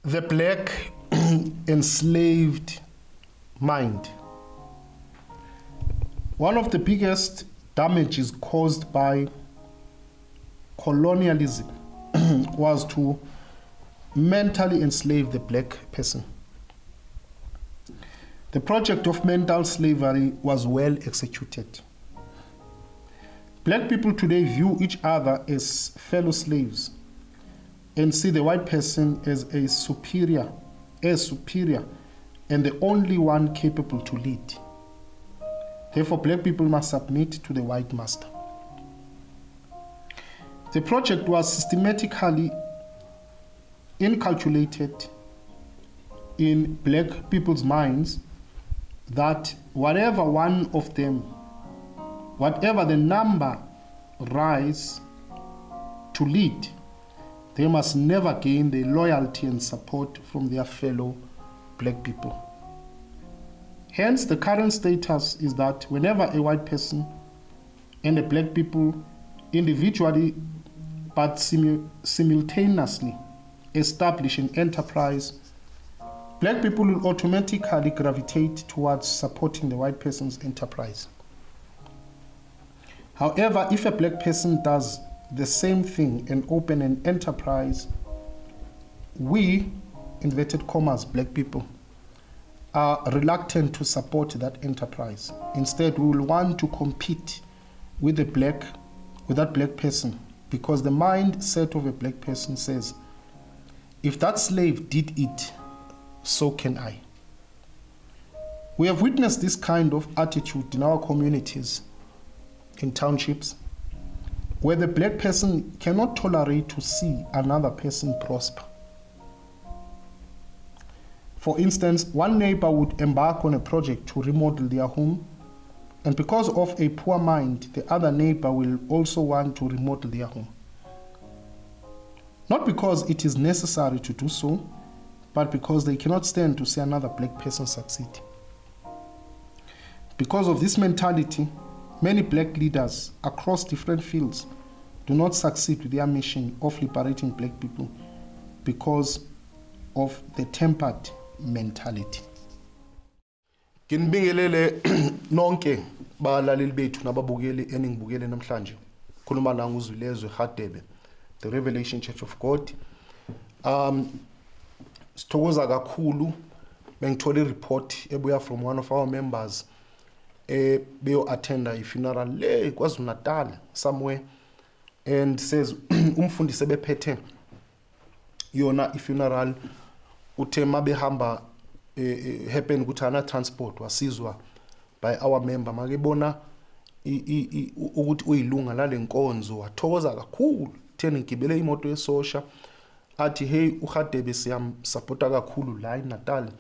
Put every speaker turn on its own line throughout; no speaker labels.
The black enslaved mind. One of the biggest damages caused by colonialism was to mentally enslave the black person. The project of mental slavery was well executed. Black people today view each other as fellow slaves and see the white person as superior, and the only one capable to lead. Therefore, black people must submit to the white master. The project was systematically inculcated in black people's minds that whatever the number rise to lead, they must never gain the loyalty and support from their fellow black people. Hence, the current status is that whenever a white person and a black people individually but simultaneously establish an enterprise, black people will automatically gravitate towards supporting the white person's enterprise. However, if a black person does the same thing and open an enterprise, we, inverted commas, black people, are reluctant to support that enterprise. Instead, we will want to compete with that black person, because the mindset of a black person says, if that slave did it, so can I. We have witnessed this kind of attitude in our communities, in townships, where the black person cannot tolerate to see another person prosper. For instance, one neighbor would embark on a project to remodel their home, and because of a poor mind, the other neighbor will also want to remodel their home. Not because it is necessary to do so, but because they cannot stand to see another black person succeed. Because of this mentality, many black leaders across different fields do not succeed with their mission of liberating black people because of the tempered mentality. Nginibingelele nonke balaleli bethu nababukeli eningibukele namhlanje. Khuluma la nguZwilezwe Hadebe, the Revelation Church of God. Sithokoza kakhulu bengithola i-report ebuya from one of our members beyo attenda i-funeral le KwaZulu-Natal somewhere, and says umfundisi bephethe yona i-funeral uthe mabehamba happen ukuthi ana transport wasizwa by our member, makebona ukuthi uyilunga lale nkonzo wathokoza kakhulu. Thena ngibele imoto yesosha athi hey uHadebe siyamsupporta kakhulu la eNatal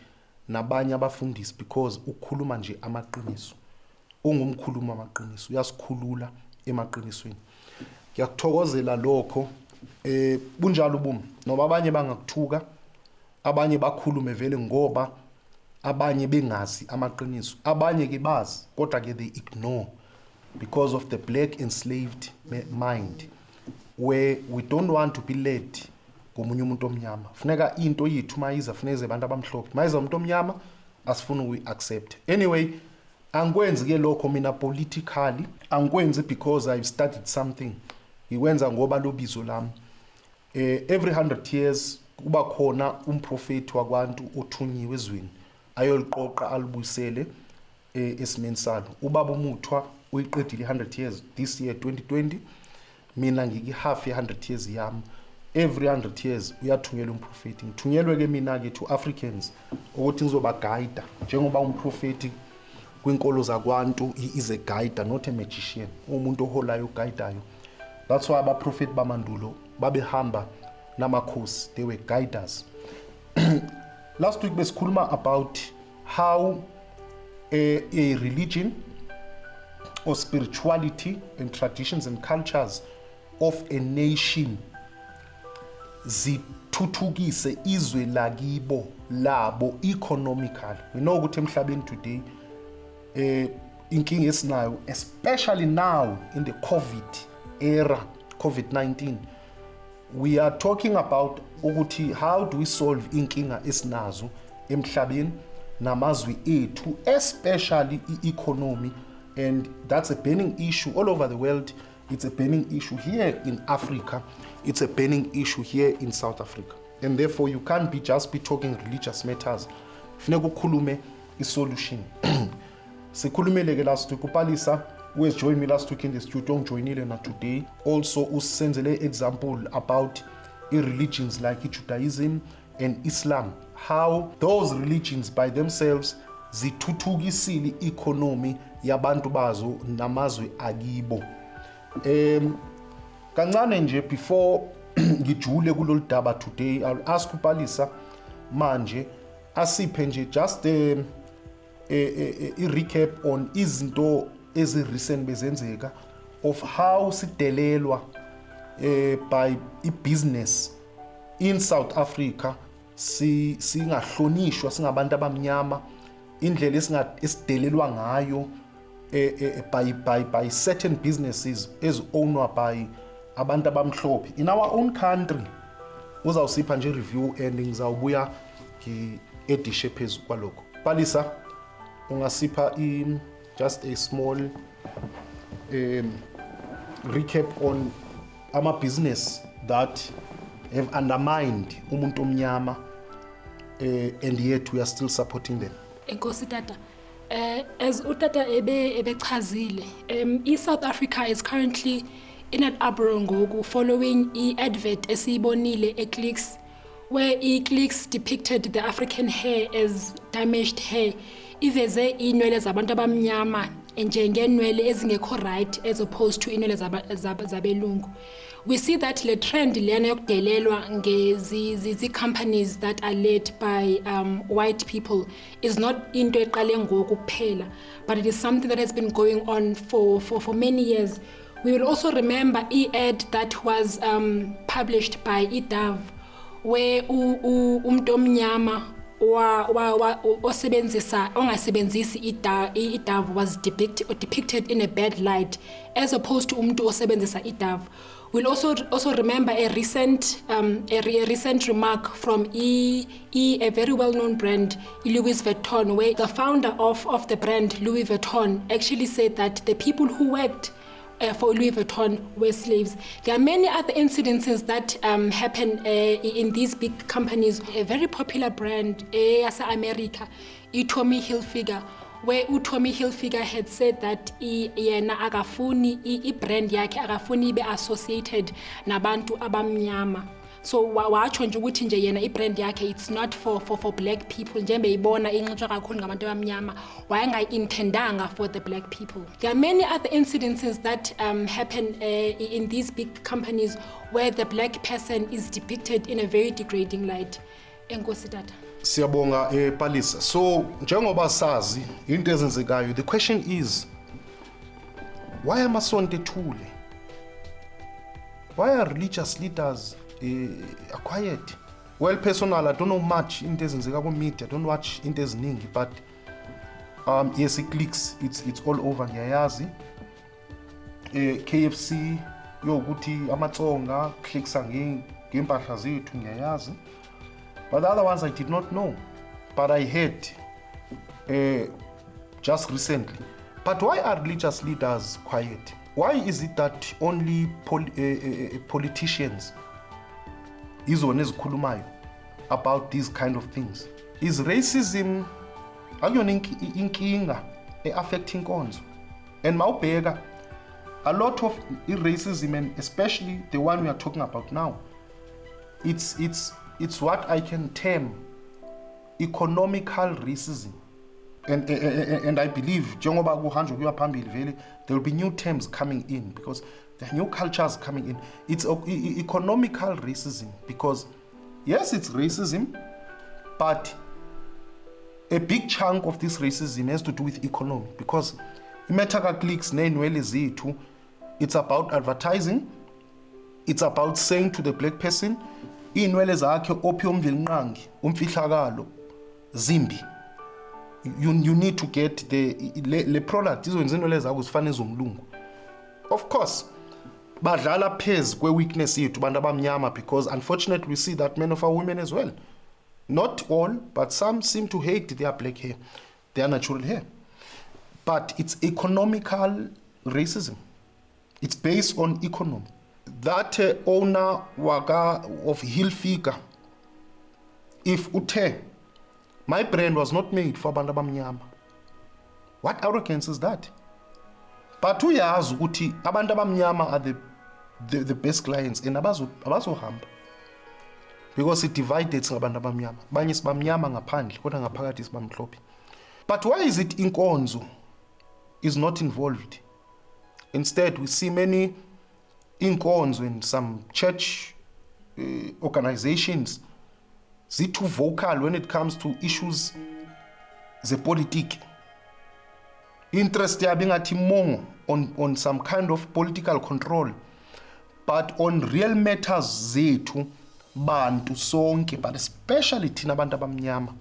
nabanye abafundisi because ukukhuluma nje amaqiniso, ungumkhuluma amaqiniso, uyasikhulula emaqinisweni. Ngiyakuthokozela lokho bunjalo bumi, noba abanye bangakuthuka, abanye bakhulume vele ngoba abanye bengazi amaqiniso, abanye ke bazi kodwa ke they ignore because of the black enslaved mind, where we don't want to be led ngomunye umuntu omnyama. Funeka into yethu mayiza funeze abantu abamhlophe, mayiza umuntu omnyama asifuna uyi-accept. Anyway, angikwenzi ke lokho mina politically, angikwenzi because I've studied something, ngikwenza ngoba lobizo lami. Every 100 years kuba khona umprofeti wakwantu othunyiwe ezweni ayoliqoqa alibuyisele esimeni salo. Ubaba uMuthwa uyiqedile 100 years this year 2020, mina ngiki half ye 100 years yami. Every 100 years uyathunyelwa umprofeti. Ngithunyelwe ke mina ke to Africans ukuthi ngizoba guide, njengoba umprofeti kwinkolo zakwantu is a guide, not a magician, umuntu oholayo guideayo. That's why abaprofeti bamandulo babehamba namakhosi, they were guiders. Last week besikhuluma about how a religion or spirituality and traditions and cultures of a nation zithuthukise izwe lakibo labo economically. We know ukuthi emhlabeni today inkinga esinayo, especially now in the COVID era, COVID-19, we are talking about ukuthi how do we solve inkinga esinazo emhlabeni namazwi ethu, especially i-economy, and that's a burning issue all over the world. It's a burning issue here in Africa. It's a burning issue here in South Africa. And therefore, you can't just be talking religious matters. Funeka ukhulume i-solution. Sikhulumele last week uPalisa, who has joined me last week in the studio, joinile na today. Also, usenzele example about religions like Judaism and Islam. How those religions by themselves zithuthukisile economy yabantu bazo namazwe akibo. Kancane nje before ngijule kulolu daba today, I'll ask uPalisa manje asiphe nje just a recap on izinto ezi-recent bezenzeka of how sidelelwa by i-business in South Africa, singahlonishwa singabantu abamnyama, indlela esidelelwa ngayo by certain businesses ezi-ownwa by abantu abamhlophe in our own country. Uzawusipha nje review and ngizawubuya ngi-edishe phezu kwalokho. Palisa, ungasipha just a small recap on ama-business that have undermined umuntu omnyama and yet we are still supporting them.
Enkosi tata. As utata ebechazile, South Africa is currently in an uproar ngoku following advert esiyibonile eClicks, where eClicks depicted the African hair as damaged hair, iveze inwele zabantu abamnyama njengenwele ezingekho right as opposed to inwele zabelungu. We see that le trend lena yokudelelwa ngezi companies that are led by white people is not into eqale ngoku kuphela, but it is something that has been going on for many years. We will also remember ad that was published by iDove, where umuntu omnyama ongasebenzisi iDove was depicted in a bad light as opposed to umuntu osebenzisa iDove. We'll also remember a recent remark from a very well-known brand, Louis Vuitton, where the founder of the brand, Louis Vuitton, actually said that the people who worked for Louis Vuitton were slaves. There are many other incidences that happen in these big companies. A very popular brand, America, Tommy Hilfiger, where Tommy Hilfiger had said that yena akafuni brand yakhe akafuni ibe associated nabantu abamnyama. So wacho nje ukuthi nje yena brand yakhe it's not for black people, njembe ibona inxitshwa kakhulu ngabantu abamnyama, wayengaintendanga for the black people. There are many other incidences that happen in these big companies where the black person is depicted in a very degrading light. Enkosi tata.
Siyabonga Palisa. So njengoba sazi into ezenzekayo, the question is, why amasonto ethule? Why are religious leaders quiet? Well, personal, I don't know much into ezenzeka ku media, I don't watch into eziningi, but yes, it clicks, it's all over ngiyayazi. KFC yokuthi amatsonga clicks ngempahla zethu ngiyayazi. But the other ones I did not know, but I heard just recently. But why are religious leaders quiet? Why is it that only politicians izona ezikhulumayo about these kind of things? Is racism akuyona inkinga affecting inkonzo? And mawubheka, a lot of racism, and especially the one we are talking about now, it's what I can term economical racism. And I believe njengoba kuhanjwa kuya phambili vele there will be new terms coming in because there are new cultures coming in. It's economical racism because yes, it's racism, but a big chunk of this racism has to do with economy because imetaka clicks nenwele zethu, it's about advertising, it's about saying to the black person inwele zakhe ophi umvilinqangi umfihlakalo zimbi. You need to get the product izwenza inwele zakho zifane zomlungu. Of course, badlala phezu kwe-weakness yethu bantu abamnyama, because unfortunately we see that many of our women as well, not all, but some seem to hate their black hair, their natural hair. But it's economical racism. It's based on economy. That owner of Hilfiger, if uthe, my brand was not made for abantu abamnyama. What arrogance is that? But uyazi ukuthi abantu abamnyama are the best clients and abazohamba. Because it divided ngabantu abamnyama. Banye sibamnyama ngaphandle kodwa ngaphakathi sibamhlophe. But why is it Inkonzo is not involved? Instead, we see many Inkonzo and some church organizations too vocal when it comes to issues the politic. Interest being at on some kind of political control, but on real matters zethu bantu sonke, but especially thina bantu abamnyama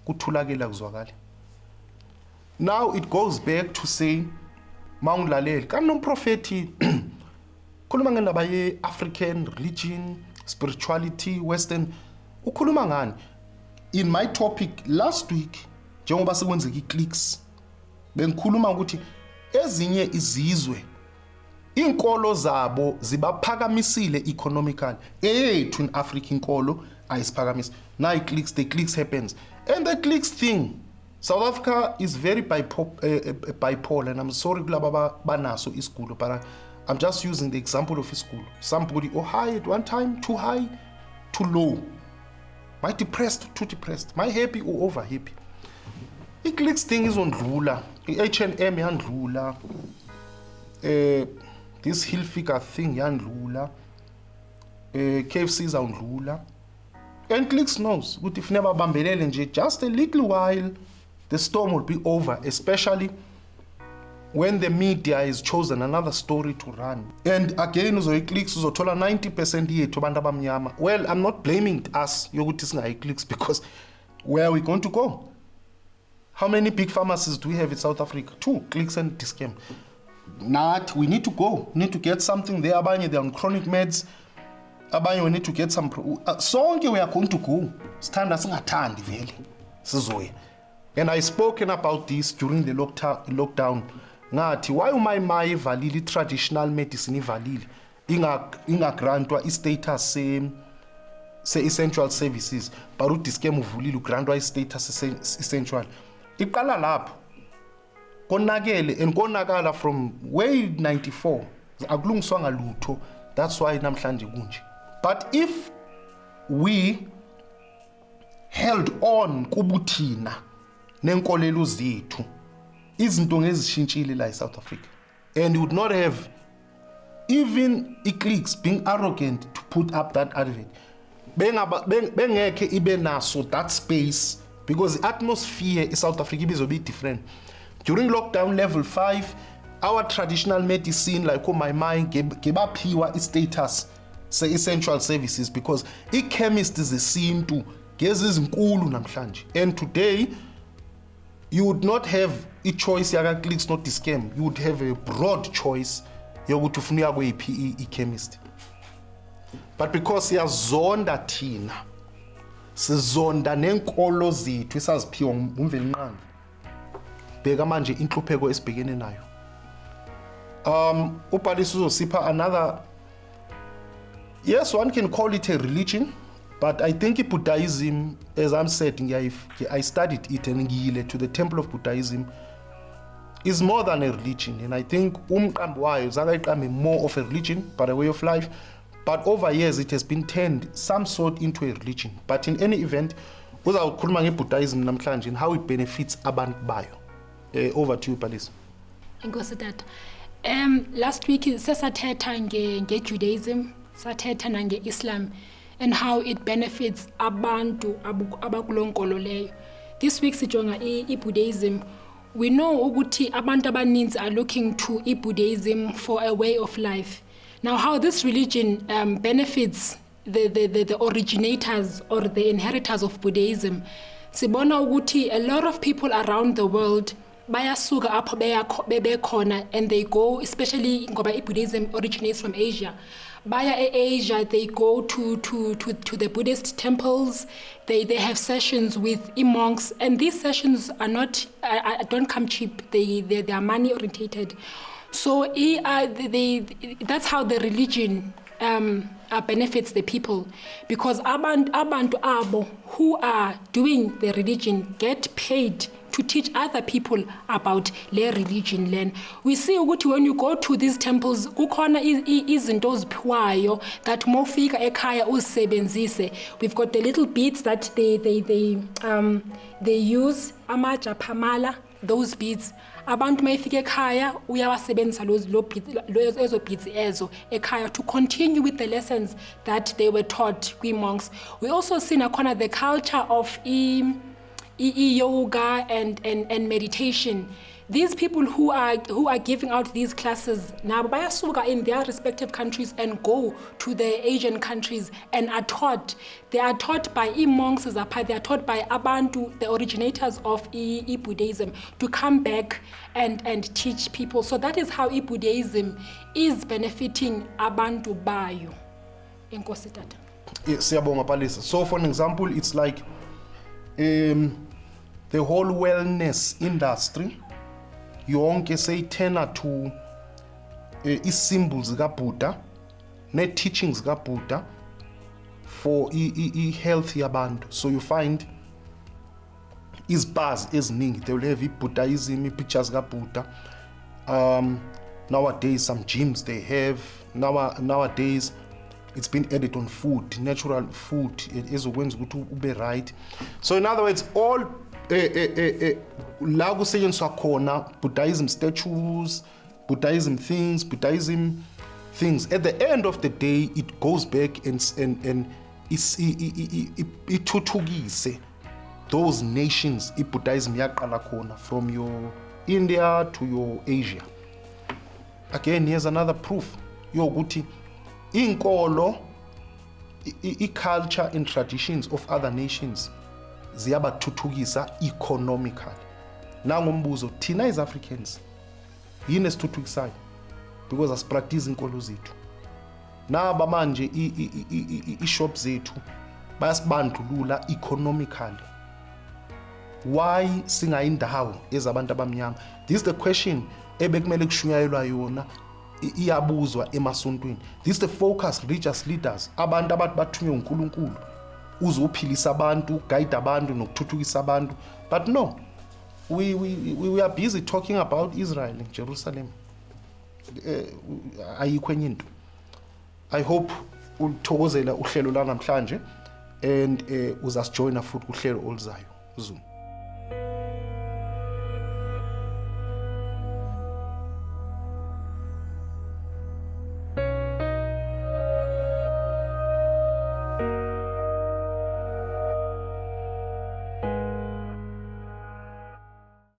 kuthulakela kuzwakala. Now it goes back to say mawungilaleli kanomprofethi khuluma ngendaba ye African religion, spirituality, Western, ukhuluma ngani? In my topic last week, njengoba sekwenzeka iclicks, bengikhuluma ukuthi ezinye izizwe inkolo zabo zibaphakamisile economically, ethu in Africa inkolo ayisiphakamisi. Now the clicks happens, and the clicks thing, South Africa is very bipolar, and I'm sorry kulaba banaso isikulu, but I'm just using the example of isikulu. Somebody high at one time, too high, too low. My depressed, too depressed. My happy or over happy. I-clicks thing is ondlula. I-H&M yandlula. This Hilfiger thing yandlula. KFC is ondlula. And clicks knows, but if never bambelele nje, just a little while, the storm will be over, especially when the media has chosen another story to run. And again, clicks uzothola 90% yethu bantu abamnyama. Well, I'm not blaming us yokuthi singayi-clicks, because where are we going to go? How many big pharmacies do we have in South Africa? 2, Clicks and Dischem. Not, we need to go. We need to get something there. Abanye, they're on chronic meds. Abanye, we need to get some. Sonke we are going to go. Standards singathandi vele. Sizoya. And I spoken about this during the lockdown. Ngathi, why uMayi ivalile traditional medicine ivalile? Ingagrantwa i-status se-essential services. But uDischem uvulile ugrantwa i-status essential. Iqala lapho konakele and konakala from way 94 akulungiswa ngalutho. That's why namhlanje kunje. But if we held on kubuthina nenkolelo zethu, izinto ngezishintshile la eSouth Africa, and you would not have even i-clicks being arrogant to put up that advert, bengeke ibe naso that space, because the atmosphere in South Africa is a bit different. During lockdown level 5, our traditional medicine like uMayi gebaphiwa status say essential services, because i-chemist is isintu ngezizinkulu namhlanje. And today you would not have a choice yaka-clicks not Dischem. You would have a broad choice yokuthi ufuna uya kweyiphi i-chemist. But because siyazonda thina, sizonda nenkolo zethu esaziphiwa uMvelinqangi, bheka manje inhlupheko esibhekene nayo. Ubhalisa uzosipha another, yes, one can call it a religion, but I think Buddhism, as I'm saying, I studied it and ngiyile to the temple of Buddhism, is more than a religion. And I think umqambi wayo zangayiqambe more of a religion, but a way of life. But over years, it has been turned some sort into a religion. But in any event, uzawukhuluma ngeBuddhism namhlanje and how it benefits abantu bayo. Over to you, Palisa.
Inkosi tata. Last week sesathetha nge-Judaism, sathetha nange-Islam, and how it benefits abantu abakulonkolo leyo. This week sijonga i-Buddhism. We know ukuthi abantu abaninzi are looking to Buddhism for a way of life. Now, how this religion benefits the originators or the inheritors of Buddhism. Sibona ukuthi a lot of people around the world bayasuka apho bebekhona and they go, especially ngoba Buddhism originates from Asia. Baya Asia, they go to the Buddhist temples. They have sessions with monks, and these sessions are not don't come cheap. They are money orientated. So that's how the religion benefits the people, because abantu abo who are doing the religion get paid to teach other people about their religion. Then we see ukuthi when you go to these temples kukhona izinto oziphiwayo that mofika ekhaya uzisebenzise. We've got the little beads that they use, amajaphamala, those beads. Abantu mayifika ekhaya uyawasebenzisa ezo beads ezo ekhaya to continue with the lessons that they were taught kwi-monks. We also see nakhona the culture of yoga and meditation. These people who are giving out these classes now bayasuka in their respective countries and go to the Asian countries and are taught. They are taught by monks, they are taught by abantu, the originators of Buddhism, to come back and teach people. So that is how Buddhism is benefiting abantu bayo. Enkosi tata.
Siyabonga Palisa. So for an example, it's like the whole wellness industry yonke seyithena to i-symbols zikaBuddha ne-teachings zikaBuddha for i-health yabantu. So you find izibhazi eziningi, they will have i-Buddhism, i-pictures zikaBuddha. Nowadays some gyms they have, nowadays it's been added on food, natural food ezokwenza ukuthi ube right. So in other words, all la kusetshenziswa khona Buddhism statues, Buddhism things, at the end of the day it goes back and ithuthukise those nations Buddhism yaqala khona, from your India to your Asia. Again, here's another proof yokuthi inkolo i-culture and traditions of other nations ziyabathuthukisa economically. Nangombuzo, thina as Africans yini esithuthukisayo because asipractice inkolo zethu. Naba manje i-shop zethu bayasibandlulula economically. Why singayindawo ezabantu abamnyama? This is the question ebekumele kushunyayelwa yona, iyabuzwa emasontweni. This is the focus religious leaders, abantu abathi bathunywe uNkulunkulu uzophilisa abantu, guide abantu nokuthuthukisa abantu. But no, we are busy talking about Israel and Jerusalem. Ayikho enye into. I hope uthokozela uhlelo la namhlanje and uzasijoyina futhi kuhlelo oluzayo. Zoom.